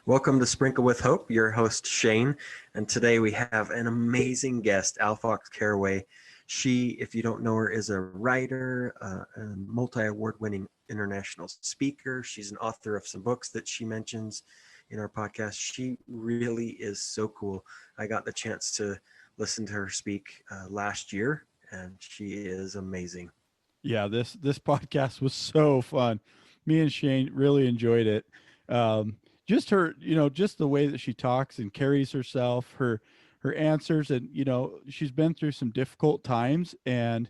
Welcome to Sprinkle with Hope, your host Shane, and today we have an amazing guest, Fox Carraway. She, if you don't know her, is a writer, a multi-award winning international speaker. She's an author of some books that she mentions in our podcast. She really is so cool. I got the chance to listen to her speak last year, and she is amazing. Yeah, this podcast was so fun. Me and Shane really enjoyed it. Just her, just the way that she talks and carries herself, her answers, and she's been through some difficult times, and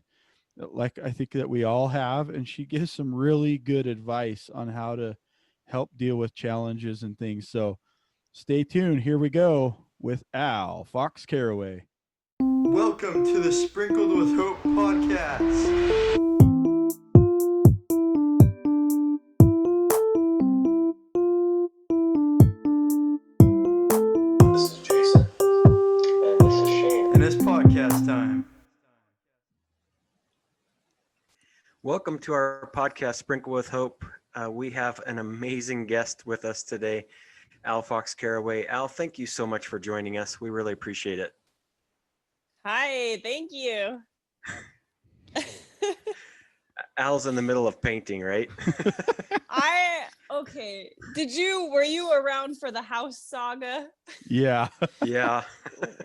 like I think that we all have, and she gives some really good advice on how to help deal with challenges and things. So stay tuned. Here we go with Fox Carraway. Welcome to the Sprinkled with Hope podcast. This is Jason. And this is Shane. And it's podcast time. Welcome to our podcast, Sprinkle with Hope. We have an amazing guest with us today, Fox Carraway. Thank you so much for joining us. We really appreciate it. Hi, thank you. Al's in the middle of painting, right? Were you around for the house saga? Yeah. Yeah.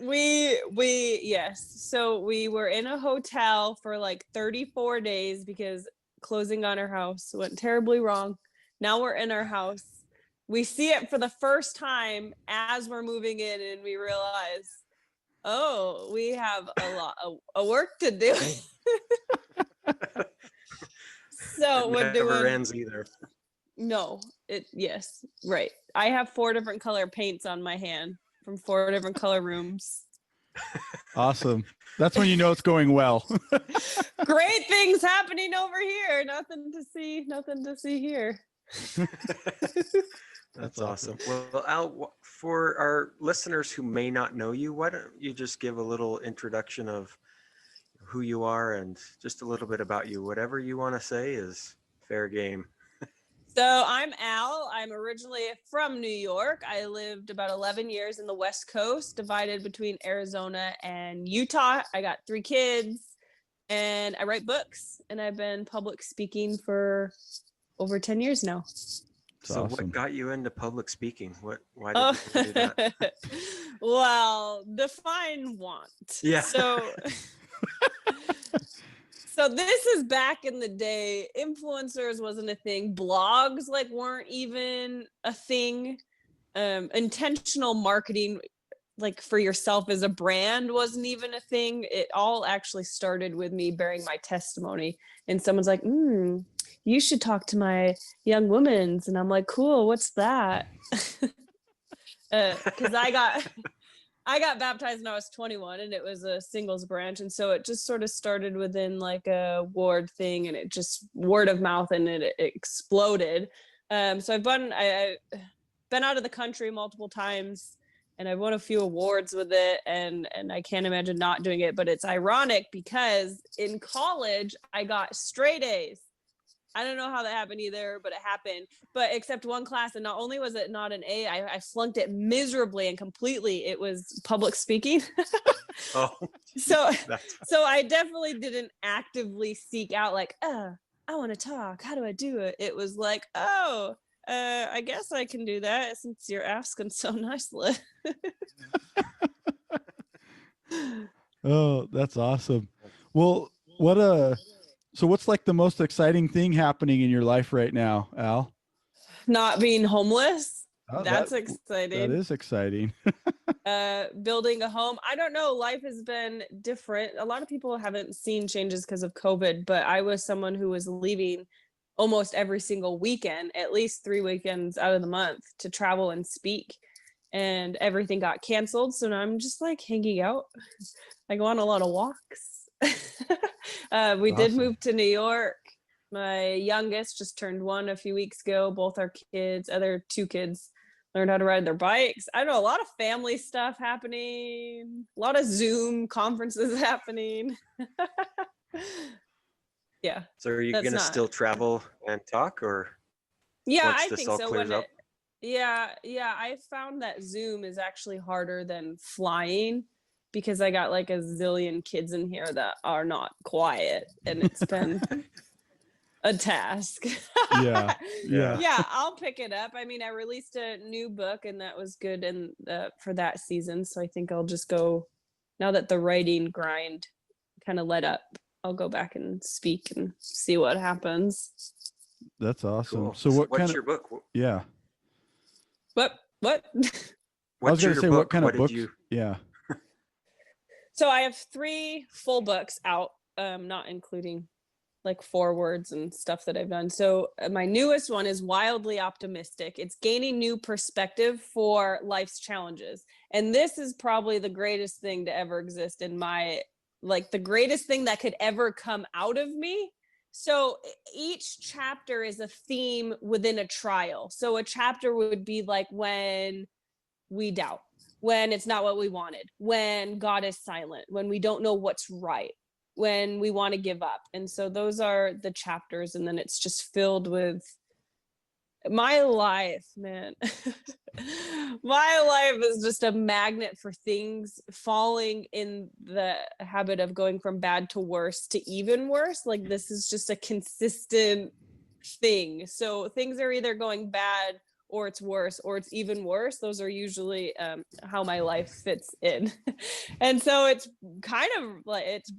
Yes. So we were in a hotel for like 34 days because closing on our house went terribly wrong. Now we're in our house. We see it for the first time as we're moving in, and we realize, oh, we have a lot of work to do. So it never ends either. No, yes, right. I have 4 different color paints on my hand from 4 different color rooms. Awesome. That's when you know it's going well. Great things happening over here. Nothing to see here. That's awesome. Well, Al, for our listeners who may not know you, why don't you just give a little introduction of who you are and just a little bit about you. Whatever you want to say is fair game. So I'm Al. I'm originally from New York. I lived about 11 years in the West Coast, divided between Arizona and Utah. I got 3 kids, and I write books, and I've been public speaking for over 10 years now. So awesome. What got you into public speaking? Why did you do that? Well, define want. Yeah. So this is back in the day. Influencers wasn't a thing. Blogs weren't even a thing. Intentional marketing, like for yourself as a brand, wasn't even a thing. It all actually started with me bearing my testimony, and someone's like, you should talk to my young women's. And I'm like, cool, what's that? Because I got baptized when I was 21, and it was a singles branch. And so it just sort of started within like a ward thing, and it just word of mouth, and it exploded. So I've been out of the country multiple times, and I've won a few awards with it, and I can't imagine not doing it. But it's ironic because in college, I got straight A's. I don't know how that happened either, but it happened. But except one class, and not only was it not an A, I flunked it miserably and completely. It was public speaking. So I definitely didn't actively seek out I want to talk. How do I do it? It was like, I guess I can do that since you're asking so nicely. Oh, that's awesome. Well, so what's like the most exciting thing happening in your life right now, Al? Not being homeless. Oh, That's exciting. That is exciting. Building a home. I don't know. Life has been different. A lot of people haven't seen changes because of COVID, but I was someone who was leaving almost every single weekend, at least 3 weekends out of the month, to travel and speak. And everything got canceled. So now I'm just hanging out. I go on a lot of walks. We did move to New York. My youngest just turned 1 a few weeks ago. Both our kids, other 2 kids, learned how to ride their bikes. I don't know, a lot of family stuff happening, a lot of Zoom conferences happening. Yeah. So are you going to still travel and talk, or yeah, once I this think all so. clears up? Yeah, I found that Zoom is actually harder than flying because I got like a zillion kids in here that are not quiet, and it's been a task. Yeah. Yeah. Yeah, I'll pick it up. I mean, I released a new book, and that was good, and for that season. So I think I'll just go now that the writing grind kind of let up. I'll go back and speak and see what happens. That's awesome. Cool. So what what's kind of, your book? yeah. What? I was What's going your to say, book? what kind What of did books? you? Yeah. So I have 3 full books out, not including like forewords and stuff that I've done. So my newest one is Wildly Optimistic. It's gaining new perspective for life's challenges. And this is probably the greatest thing to ever exist in my, like the greatest thing that could ever come out of me. So each chapter is a theme within a trial. So a chapter would be like when we doubt, when it's not what we wanted, when God is silent, when we don't know what's right, when we want to give up. And so those are the chapters. And then it's just filled with my life, man. My life is just a magnet for things falling in the habit of going from bad to worse to even worse. Like this is just a consistent thing. So things are either going bad or it's worse or it's even worse. Those are usually how my life fits in. And so it's kind of like, it's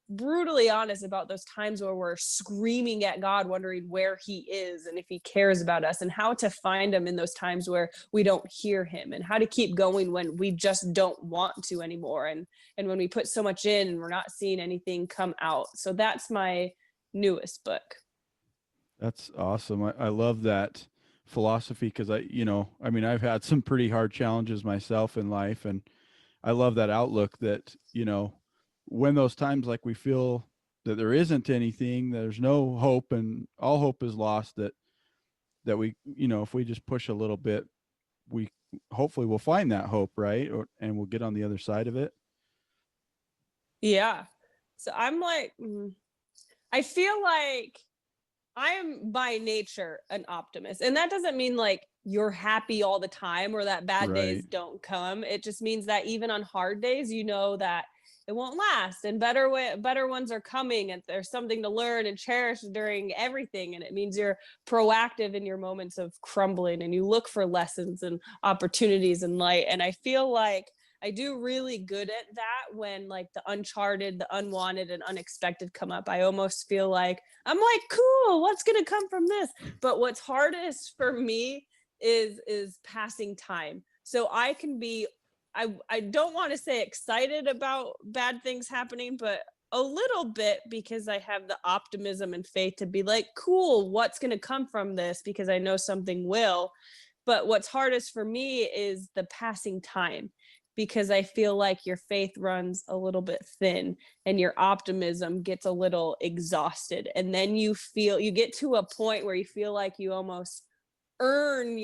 brutally honest about those times where we're screaming at God, wondering where he is and if he cares about us, and how to find him in those times where we don't hear him, and how to keep going when we just don't want to anymore, and when we put so much in and we're not seeing anything come out. So that's my newest book. That's awesome. I love that philosophy because I mean, I've had some pretty hard challenges myself in life, and I love that outlook that, when those times like we feel that there isn't anything, there's no hope and all hope is lost, that we, if we just push a little bit, we hopefully will find that hope, right? And we'll get on the other side of it. Yeah. So I'm like, I feel like I'm by nature an optimist. And that doesn't mean like you're happy all the time or that bad days Right. don't come. It just means that even on hard days, you know that it won't last, and better ones are coming, and there's something to learn and cherish during everything. And it means you're proactive in your moments of crumbling, and you look for lessons and opportunities and light. And I feel like I do really good at that when like the uncharted, the unwanted, and unexpected come up. I almost feel like I'm like, cool, what's gonna come from this? But what's hardest for me is passing time. So I can be, I don't want to say excited about bad things happening, but a little bit, because I have the optimism and faith to be like, cool, what's gonna come from this? Because I know something will. But what's hardest for me is the passing time, because I feel like your faith runs a little bit thin and your optimism gets a little exhausted. And then you get to a point where you feel like you almost earn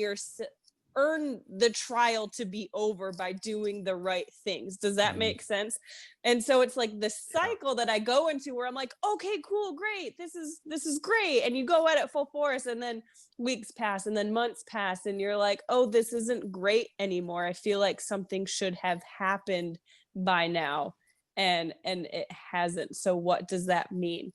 the trial to be over by doing the right things. Does that make sense? And so it's like the cycle that I go into where I'm like, okay, cool, great, this is great, and you go at it full force, and then weeks pass and then months pass, and you're like, oh, this isn't great anymore. I feel like something should have happened by now, and it hasn't. So what does that mean?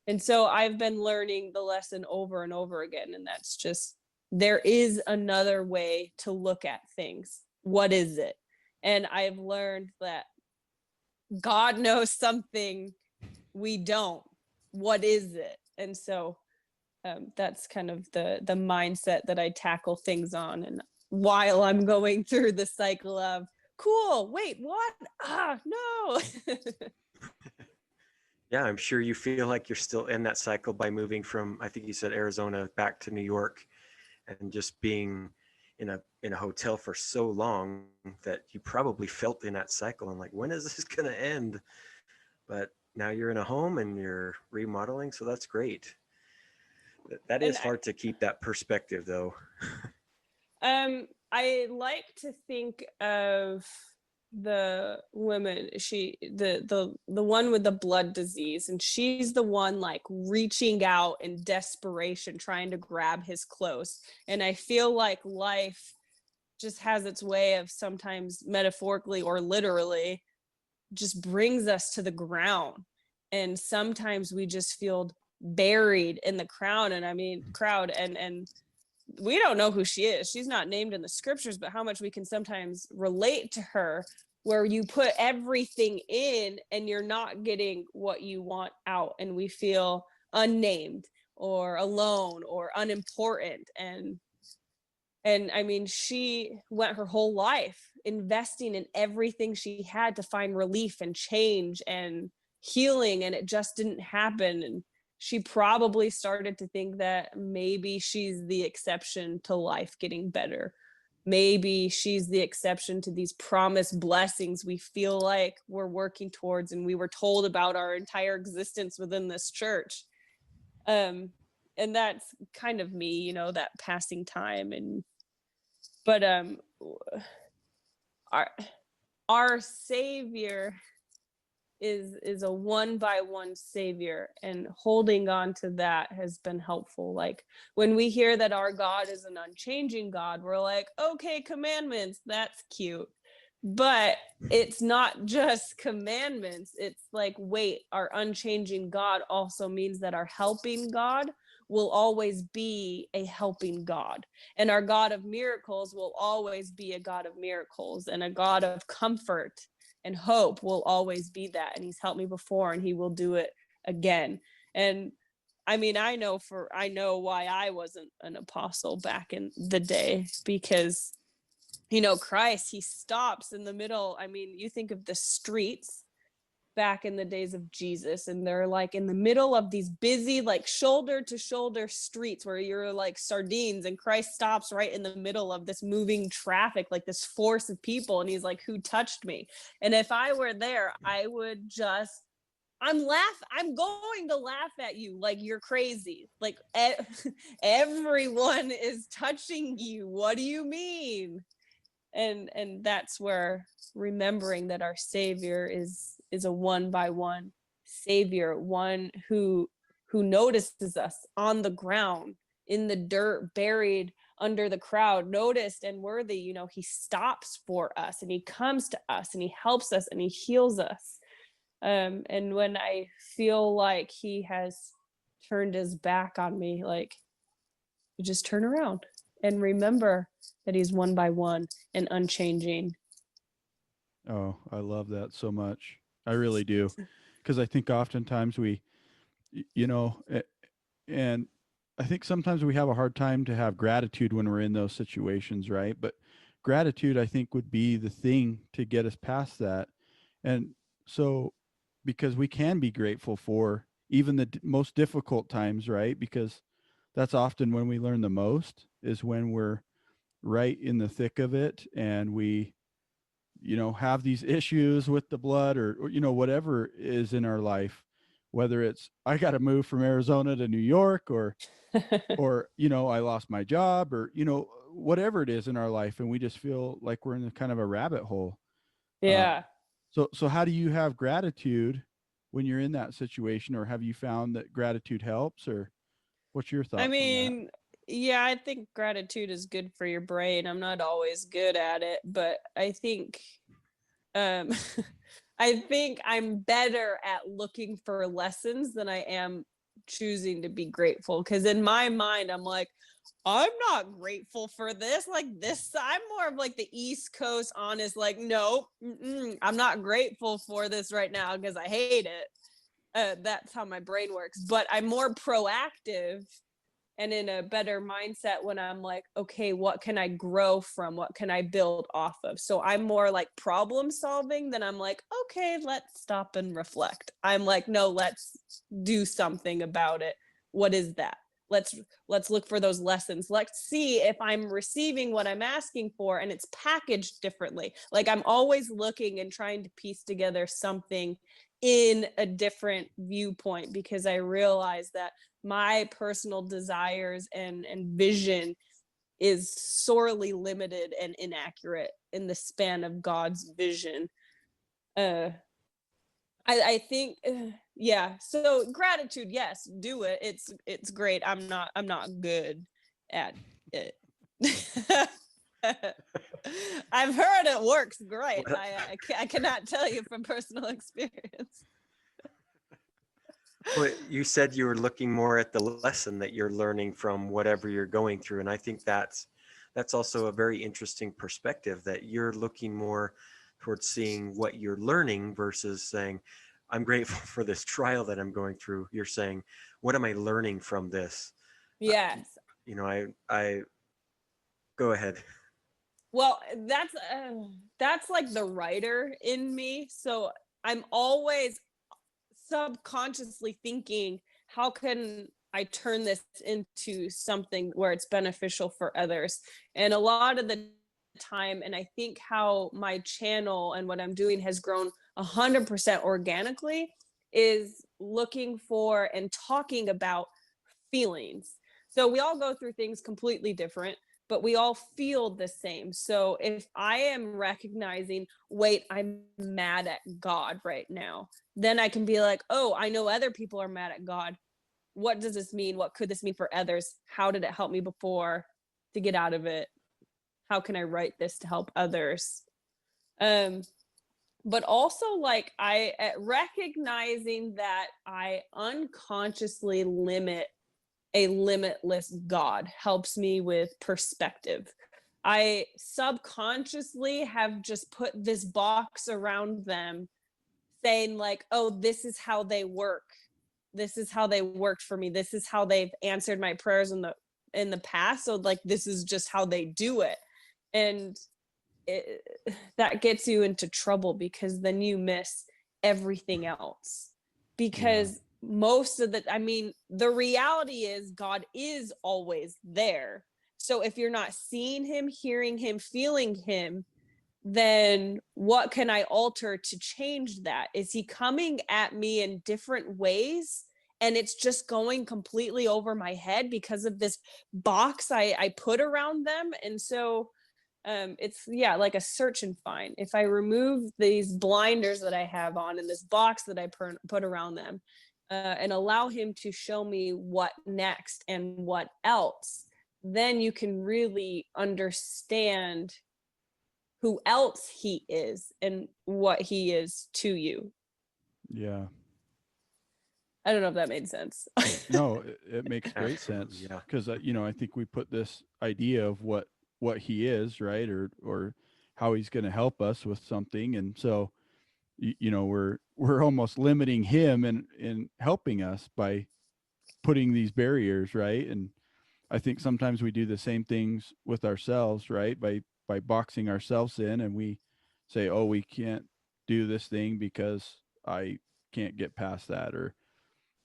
And so I've been learning the lesson over and over again, and that's just, there is another way to look at things. What is it? And I've learned that God knows something we don't. What is it? And so that's kind of the mindset that I tackle things on. And while I'm going through the cycle of, cool, wait, what? No. Yeah, I'm sure you feel like you're still in that cycle by moving from, I think you said Arizona, back to New York, and just being in a hotel for so long that you probably felt in that cycle. I'm like, when is this going to end? But now you're in a home and you're remodeling, so that's great. That is hard to keep that perspective, though. I like to think of the woman, the one with the blood disease, and she's the one like reaching out in desperation trying to grab his clothes. And I feel like life just has its way of sometimes metaphorically or literally just brings us to the ground, and sometimes we just feel buried in the crowd. And I mean crowd, and we don't know who she is. She's not named in the scriptures, but how much we can sometimes relate to her, where you put everything in and you're not getting what you want out, and we feel unnamed or alone or unimportant. And I mean, she went her whole life investing in everything she had to find relief and change and healing, and it just didn't happen. And she probably started to think that maybe she's the exception to life getting better. Maybe she's the exception to these promised blessings we feel like we're working towards and we were told about our entire existence within this church. And that's kind of me, you know, that passing time. And but our savior is a one by one savior, and holding on to that has been helpful. Like when we hear that our God is an unchanging God, we're like, okay, commandments, that's cute. But it's not just commandments. It's like, wait, our unchanging God also means that our helping God will always be a helping God. And our God of miracles will always be a God of miracles. And a God of comfort and hope will always be that. And he's helped me before, and he will do it again. And I mean, I know why I wasn't an apostle back in the day, because you know, Christ, he stops in the middle. I mean, you think of the streets back in the days of Jesus, and they're like in the middle of these busy, like shoulder to shoulder streets where you're like sardines, and Christ stops right in the middle of this moving traffic, like this force of people. And he's like, who touched me? And if I were there, I would just, I'm going to laugh at you like you're crazy. Like everyone is touching you. What do you mean? And that's where remembering that our savior is a one by one savior, one who notices us on the ground, in the dirt, buried under the crowd, noticed and worthy. You know, he stops for us, and he comes to us, and he helps us, and he heals us. And when I feel like he has turned his back on me, like, you just turn around and remember that he's one by one and unchanging. Oh, I love that so much. I really do. Because I think oftentimes we, you know, and I think sometimes we have a hard time to have gratitude when we're in those situations, right? But gratitude, I think, would be the thing to get us past that. And so, because we can be grateful for even the most difficult times, right? Because that's often when we learn the most, is when we're right in the thick of it, and we, you know, have these issues with the blood, or you know, whatever is in our life, whether it's I got to move from Arizona to New York, or you know, I lost my job, or you know, whatever it is in our life, and we just feel like we're in a kind of a rabbit hole. Yeah. So how do you have gratitude when you're in that situation, or have you found that gratitude helps, or what's your thoughts I on that? mean, yeah, I think gratitude is good for your brain. I'm not always good at it, but I think um I think I'm better at looking for lessons than I am choosing to be grateful. Because in my mind, I'm like, I'm not grateful for this. Like this, I'm more of like the East Coast honest, like, no, I'm not grateful for this right now because I hate it. That's how my brain works. But I'm more proactive and in a better mindset when I'm like, okay, what can I grow from? What can I build off of? So I'm more like problem solving than I'm like, okay, let's stop and reflect. I'm like, no, let's do something about it. What is that? Let's look for those lessons. Let's see if I'm receiving what I'm asking for and it's packaged differently. Like I'm always looking and trying to piece together something in a different viewpoint, because I realize that my personal desires and vision is sorely limited and inaccurate in the span of God's vision. I think, yeah. So gratitude, yes, do it. It's great. I'm not good at it. I've heard it works great. I cannot tell you from personal experience. Well, you said you were looking more at the lesson that you're learning from whatever you're going through, and I think that's also a very interesting perspective, that you're looking more towards seeing what you're learning versus saying, I'm grateful for this trial that I'm going through. You're saying, what am I learning from this? Yes. You know, I go ahead. Well, that's like the writer in me. So I'm always subconsciously thinking, how can I turn this into something where it's beneficial for others? And a lot of the time, and I think how my channel and what I'm doing has grown 100% organically, is looking for and talking about feelings. So we all go through things completely different, but we all feel the same. So if I am recognizing, wait, I'm mad at God right now, then I can be like, oh, I know other people are mad at God. What does this mean? What could this mean for others? How did it help me before to get out of it? How can I write this to help others? But also, like, recognizing that I unconsciously limit a limitless God helps me with perspective. I subconsciously have just put this box around them saying, like, oh, this is how they work. This is how they worked for me. This is how they've answered my prayers in the past. So, like, this is just how they do it. And that gets you into trouble, because then you miss everything else. Because most of the reality is God is always there. So if you're not seeing him, hearing him, feeling him, then what can I alter to change that? Is he coming at me in different ways, and it's just going completely over my head because of this box I put around them? And so it's like a search and find. If I remove these blinders that I have on and this box that I put around them, and allow him to show me what next and what else, then you can really understand who else he is and what he is to you. Yeah. I don't know if that made sense. No, it makes great sense. Yeah. Because I think we put this idea of what he is, right, or how he's going to help us with something, and so we're almost limiting him in helping us by putting these barriers, right? And I think sometimes we do the same things with ourselves, right? By boxing ourselves in, and we say, oh, we can't do this thing because I can't get past that,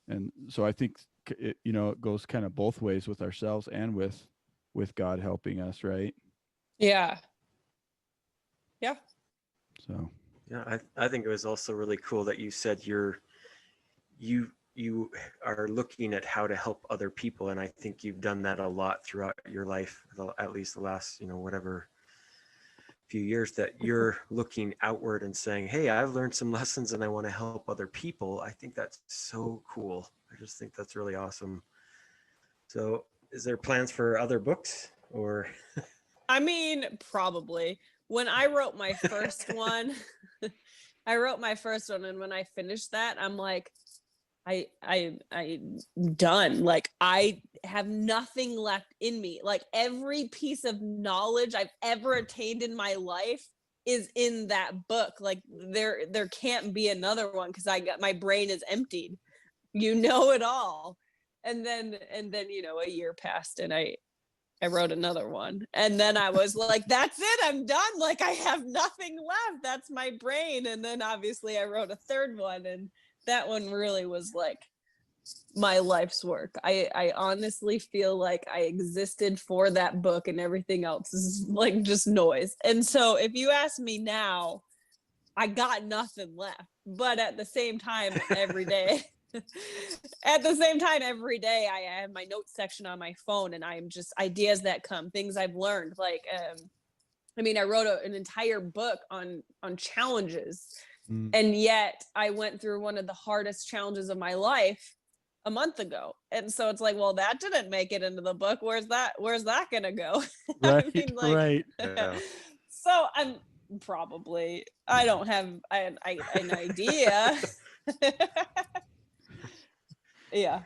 and so I think it goes kind of both ways with ourselves and with God helping us, right? Yeah. So Yeah, I think it was also really cool that you said you are looking at how to help other people, and I think you've done that a lot throughout your life, at least the last whatever few years, that you're looking outward and saying, hey, I've learned some lessons and I want to help other people. I think that's so cool. I just think that's really awesome. So is there plans for other books, or? I mean, probably. When I wrote my first one, and when I finished that, I'm like, I done. Like, I have nothing left in me. Like, every piece of knowledge I've ever attained in my life is in that book. Like, there can't be another one, because my brain is emptied. It all. And then a year passed, and I wrote another one, and then I was like, that's it, I'm done. Like, I have nothing left. That's my brain. And then obviously I wrote a third one, and that one really was like my life's work. I honestly feel like I existed for that book, and everything else is like just noise. And so if you ask me now, I got nothing left. But at the same time, every day At the same time, every day I have my notes section on my phone, and I'm just ideas that come, things I've learned. Like, I mean, I wrote an entire book on challenges, and yet I went through one of the hardest challenges of my life a month ago. And so it's like, well, that didn't make it into the book. Where's that gonna go? Right, I mean, like, right. Yeah. So I don't have an idea. Yeah.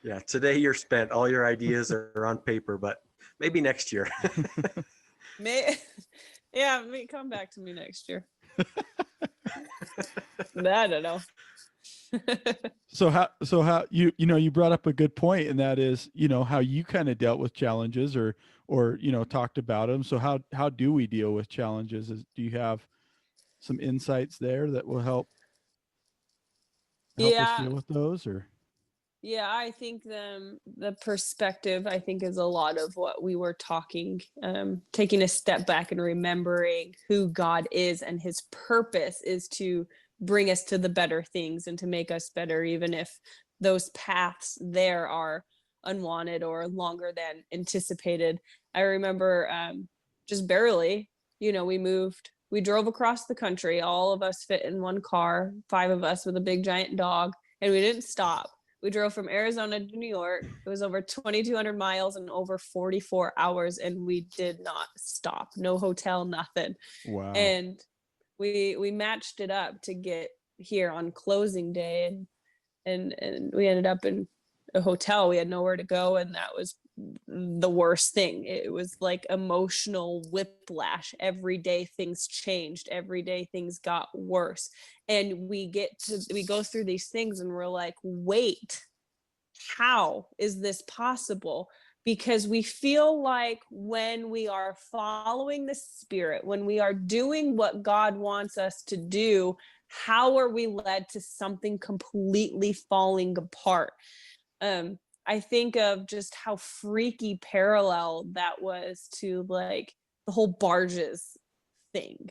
Yeah. Today you're spent. All your ideas are on paper, but maybe next year. Yeah, come back to me next year. I don't know. So how you brought up a good point, and that is, how you kind of dealt with challenges or talked about them. So how do we deal with challenges? Do you have some insights there that will help us deal with those? Or yeah, I think the perspective, I think, is a lot of what we were talking, taking a step back and remembering who God is, and his purpose is to bring us to the better things and to make us better, even if those paths there are unwanted or longer than anticipated. I remember just barely, we drove across the country, all of us fit in one car, 5 of us with a big giant dog, and we didn't stop. We drove from Arizona to New York. It was over 2,200 miles and over 44 hours, and we did not stop. No hotel, nothing. wow. And we matched it up to get here on closing day, and we ended up in a hotel. We had nowhere to go, and that was the worst thing. It was like emotional whiplash. Every day things changed. Every day things got worse. And we go through these things and we're like, wait, how is this possible? Because we feel like when we are following the Spirit, when we are doing what God wants us to do, how are we led to something completely falling apart? I think of just how freaky parallel that was to like the whole barges thing.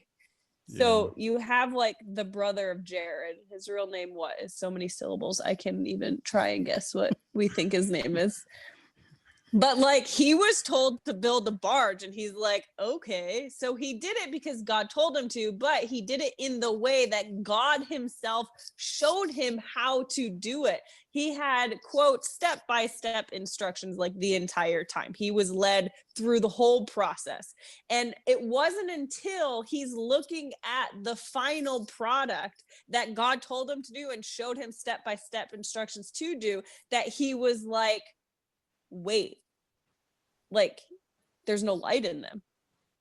So you have like the brother of Jared. His real name is so many syllables, I can't even try and guess what we think his name is. But like, he was told to build a barge, and he's like, okay. So he did it because God told him to, but he did it in the way that God himself showed him how to do it. He had, quote, step-by-step instructions like the entire time. He was led through the whole process. And it wasn't until he's looking at the final product that God told him to do and showed him step-by-step instructions to do that he was like, wait, like, there's no light in them.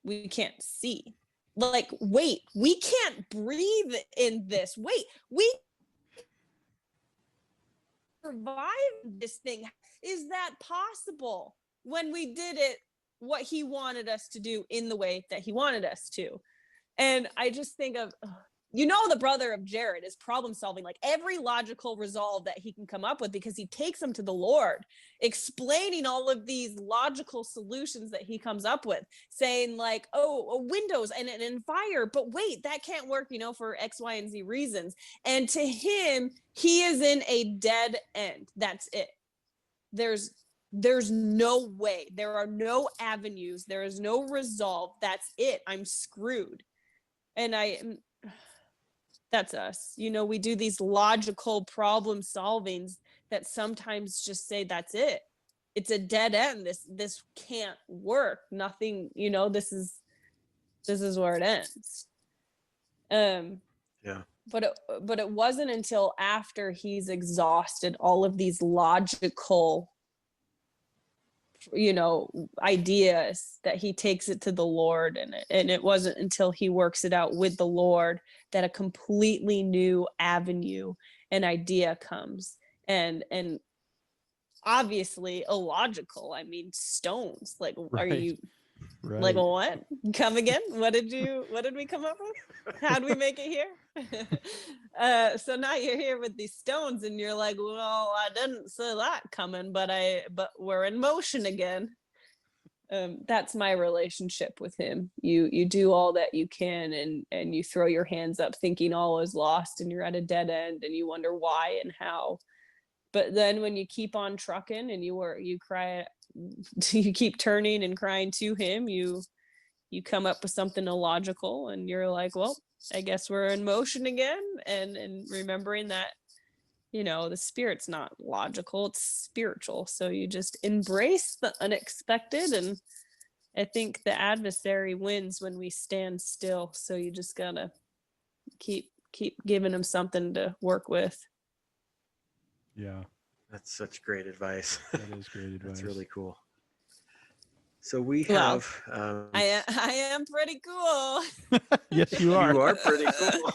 We can't see. Like, wait, we can't breathe in this. Wait, we survive this thing. Is that possible? When we did it, what he wanted us to do in the way that he wanted us to. And I just think of, the brother of Jared is problem solving, like every logical resolve that he can come up with, because he takes them to the Lord, explaining all of these logical solutions that he comes up with, saying like, windows and fire, but wait, that can't work, for X, Y, and Z reasons. And to him, he is in a dead end. That's it. There's no way. There are no avenues. There is no resolve. That's it. I'm screwed. And that's us. We do these logical problem solvings that sometimes just say, that's it. It's a dead end. This can't work. Nothing, this is where it ends. Yeah. But it wasn't until after he's exhausted all of these logical, ideas that he takes it to the Lord, and it wasn't until he works it out with the Lord that a completely new avenue and idea comes, and obviously illogical. I mean, stones, like, right. Are you right. Like, what? Come again? What did we come up with? How did we make it here? So now you're here with these stones, and you're like, well, I didn't see that coming, but we're in motion again. That's my relationship with him. You do all that you can, and you throw your hands up thinking all is lost, and you're at a dead end, and you wonder why and how. But then when you keep on trucking and you cry, you keep turning and crying to him, you come up with something illogical, and you're like, well, I guess we're in motion again. And remembering that, the spirit's not logical, it's spiritual. So you just embrace the unexpected. And I think the adversary wins when we stand still. So you just gotta keep giving him something to work with. Yeah, That's such great advice. that is great advice. That's really cool. So we Well, have. I am pretty cool. Yes, you are. You are pretty cool.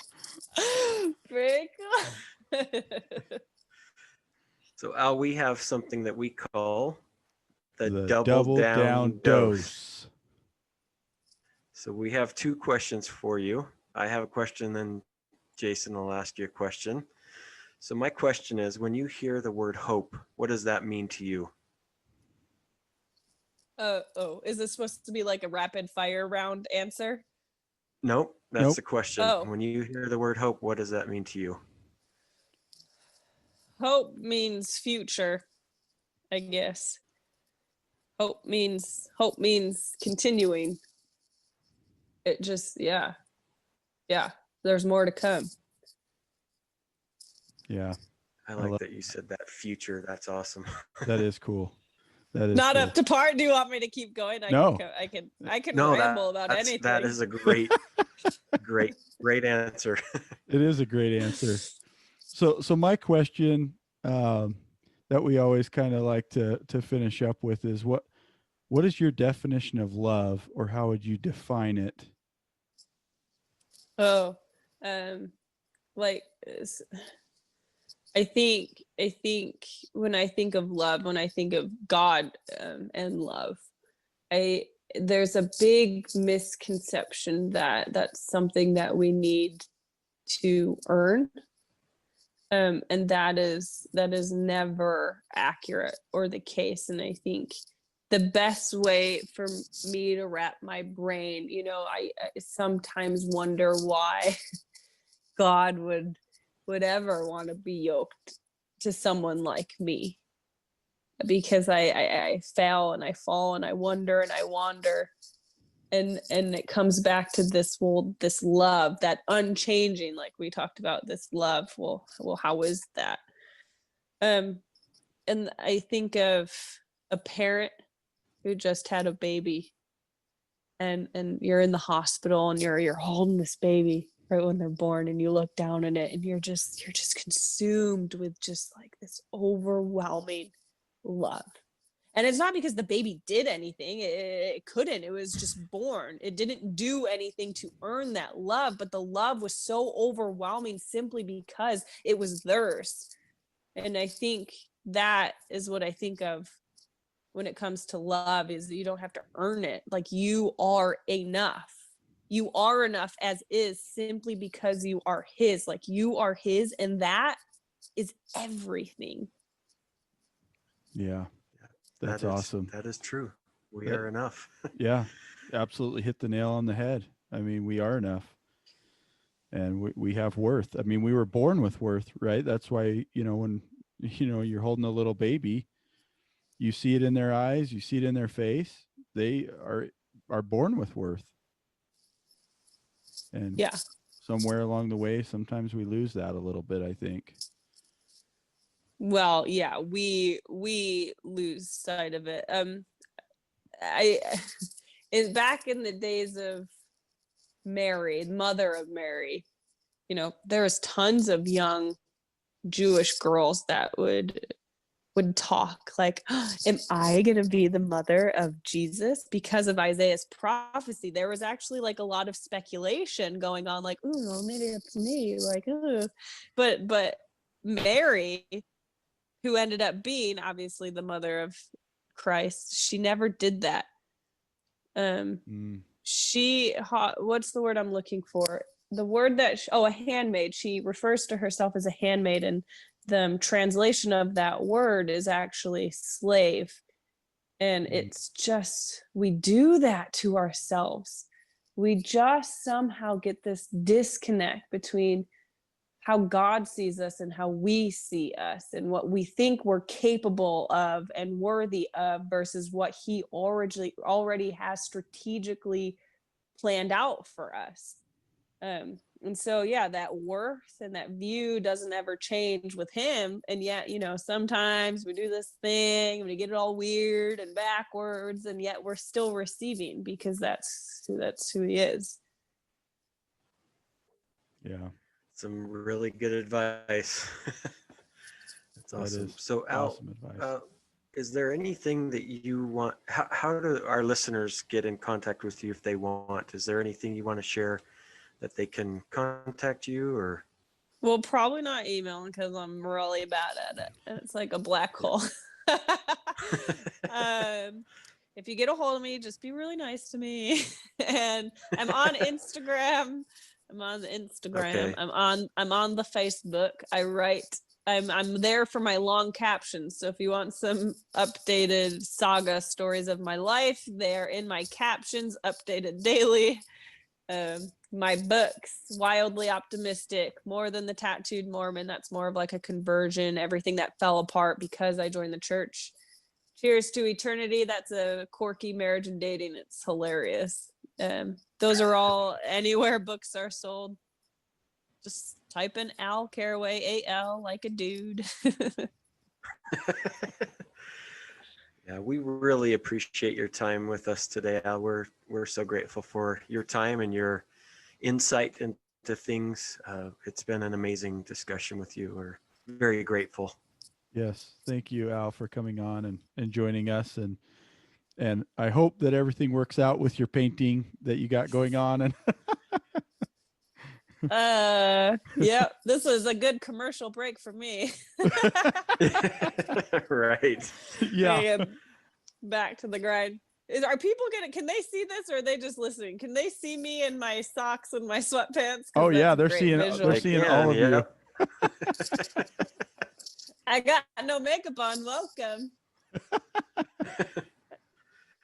Pretty cool. So Al, we have something that we call the double double down dose. dose. So we have 2 questions for you. I have a question, then Jason will ask you a question. So my question is, when you hear the word hope, what does that mean to you? Is this supposed to be like a rapid fire round answer? Nope, that's Nope. the question. Oh. When you hear the word hope, what does that mean to you? Hope means future, I guess. Hope means continuing. It just, yeah, there's more to come. Yeah, I like love that you said that, future. That's awesome. that is cool. That is Not cool. up to par. Do you want me to keep going? No. I can No, ramble about anything. that is a great answer. It is a great answer. So my question that we always kind of like to finish up with is what is your definition of love, or how would you define it? Oh, like I think when I think of love, when I think of God and love, there's a big misconception that that's something that we need to earn, and that is never accurate or the case. And I think the best way for me to wrap my brain, I sometimes wonder why God would ever want to be yoked to someone like me, because I fail and I fall and I wonder and I wander, and it comes back to this love, that unchanging, like we talked about, this love. Well, how is that? And I think of a parent who just had a baby, and you're in the hospital and you're holding this baby right when they're born, and you look down at it and you're just consumed with just like this overwhelming love. And it's not because the baby did anything. It couldn't. It was just born. It didn't do anything to earn that love, but the love was so overwhelming simply because it was theirs. And I think that is what I think of when it comes to love, is that you don't have to earn it. Like, you are enough. You are enough as is, simply because you are his. Like, you are his, and that is everything. Yeah, that's That is awesome. That is true. We are enough. Yeah, absolutely hit the nail on the head. I mean, we are enough, and we have worth. I mean, we were born with worth, right? That's why, when you're holding a little baby, you see it in their eyes, you see it in their face. They are born with worth. And Yeah. somewhere along the way, sometimes we lose that a little bit, I think. Well, yeah, we lose sight of it. Back in the days of Mary, mother of Mary, there was tons of young Jewish girls that would talk like, am I going to be the mother of Jesus? Because of Isaiah's prophecy, there was actually like a lot of speculation going on, like, oh, maybe it's me, like, but Mary, who ended up being obviously the mother of Christ, she never did that. She, what's the word I'm looking for? The word that, a handmaid. She refers to herself as a handmaid, and the translation of that word is actually slave. And it's just, we do that to ourselves. We just somehow get this disconnect between how God sees us and how we see us and what we think we're capable of and worthy of versus what he already has strategically planned out for us. And so, yeah, that worth and that view doesn't ever change with him. And yet, sometimes we do this thing and we get it all weird and backwards, and yet we're still receiving because that's who he is. Yeah. Some really good advice. That's awesome. So Al, awesome advice. is there anything that you want, how do our listeners get in contact with you if they want? Is there anything you want to share that they can contact you, or? Well, probably not emailing because I'm really bad at it. And it's like a black hole. If you get a hold of me, just be really nice to me. And I'm on Instagram. Okay. I'm on the Facebook. I write. I'm there for my long captions. So if you want some updated saga stories of my life, they're in my captions, updated daily. My books, Wildly Optimistic, More Than the Tattooed Mormon, that's more of like a conversion, everything that fell apart because I joined the church. Cheers to Eternity, that's a quirky marriage and dating. It's hilarious. Those are all anywhere books are sold. Just type in Al Carraway, AL, like a dude. Yeah, we really appreciate your time with us today, Al. We're so grateful for your time and your insight into things. It's been an amazing discussion with you. We're very grateful. Yes. Thank you, Al, for coming on and joining us. And I hope that everything works out with your painting that you got going on. And yeah, this was a good commercial break for me. Right. Yeah. Back to the grind. Are people can they see this, or are they just listening? Can they see me in my socks and my sweatpants? Oh yeah, they're seeing all of you. I got no makeup on. Welcome.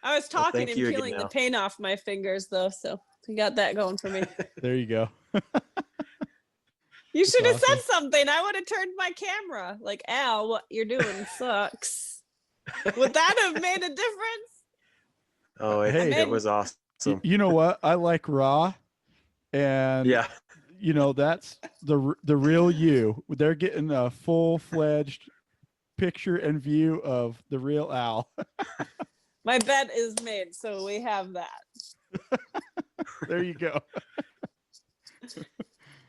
I was talking and peeling the paint off my fingers though, so we got that going for me. There you go. You should have said something. I would have turned my camera. Like, Al, what you're doing sucks. Would that have made a difference? Oh, it was awesome. You know what? I like raw, and yeah, that's the real you. They're getting a full-fledged picture and view of the real Al. My bet is made, so we have that. There you go.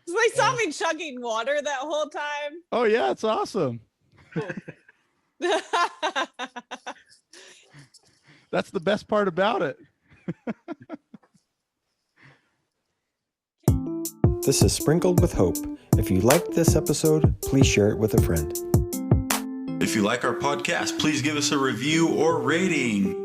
They saw me chugging water that whole time. Oh yeah, it's awesome. Cool. That's the best part about it. This is Sprinkled with Hope. If you liked this episode, please share it with a friend. If you like our podcast, please give us a review or rating.